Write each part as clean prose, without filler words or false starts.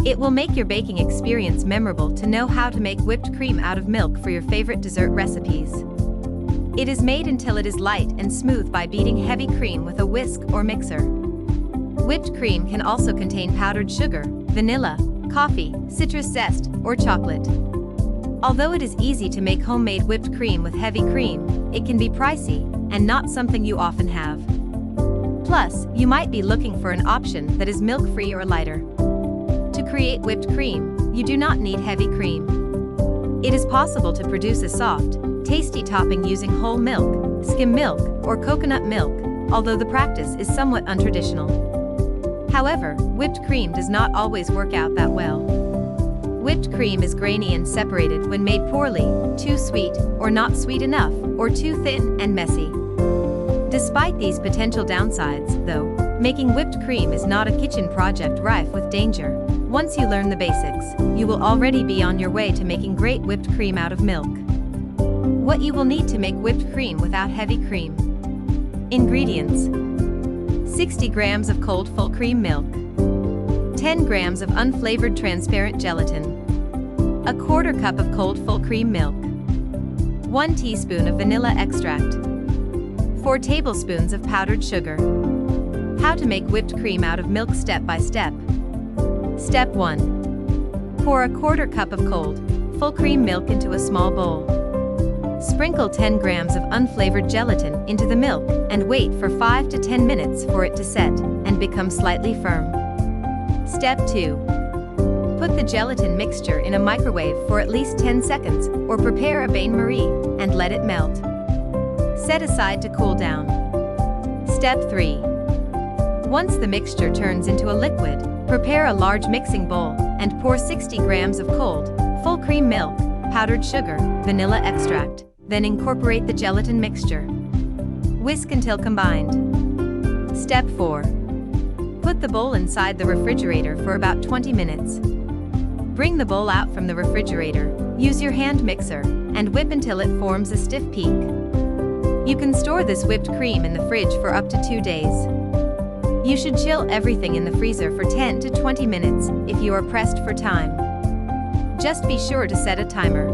It will make your baking experience memorable to know how to make whipped cream out of milk for your favorite dessert recipes. It is made until it is light and smooth by beating heavy cream with a whisk or mixer. Whipped cream can also contain powdered sugar, vanilla, coffee, citrus zest, or chocolate. Although it is easy to make homemade whipped cream with heavy cream, it can be pricey and not something you often have. Plus, you might be looking for an option that is milk-free or lighter. To create whipped cream, you do not need heavy cream. It is possible to produce a soft, tasty topping using whole milk, skim milk, or coconut milk, although the practice is somewhat untraditional. However, whipped cream does not always work out that well. Whipped cream is grainy and separated when made poorly, too sweet, or not sweet enough, or too thin and messy. Despite these potential downsides, though, making whipped cream is not a kitchen project rife with danger. Once you learn the basics, you will already be on your way to making great whipped cream out of milk. What you will need to make whipped cream without heavy cream. Ingredients: 60 grams of cold full cream milk, 10 grams of unflavored transparent gelatin, a quarter cup of cold full cream milk, 1 teaspoon of vanilla extract, 4 tablespoons of powdered sugar. How to make whipped cream out of milk step by step. Step 1. Pour a quarter cup of cold, full cream milk into a small bowl. Sprinkle 10 grams of unflavored gelatin into the milk and wait for 5 to 10 minutes for it to set and become slightly firm. Step 2. Put the gelatin mixture in a microwave for at least 10 seconds or prepare a bain-marie and let it melt. Set aside to cool down. Step 3. Once the mixture turns into a liquid, prepare a large mixing bowl and pour 60 grams of cold, full cream milk, powdered sugar, vanilla extract. Then incorporate the gelatin mixture. Whisk until combined. Step 4. Put the bowl inside the refrigerator for about 20 minutes. Bring the bowl out from the refrigerator, use your hand mixer, and whip until it forms a stiff peak. You can store this whipped cream in the fridge for up to 2 days. You should chill everything in the freezer for 10 to 20 minutes if you are pressed for time. Just be sure to set a timer.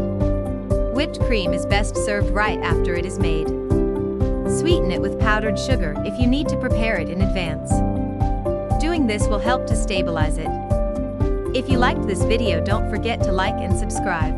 Whipped cream is best served right after it is made. Sweeten it with powdered sugar if you need to prepare it in advance. Doing this will help to stabilize it. If you liked this video, don't forget to like and subscribe.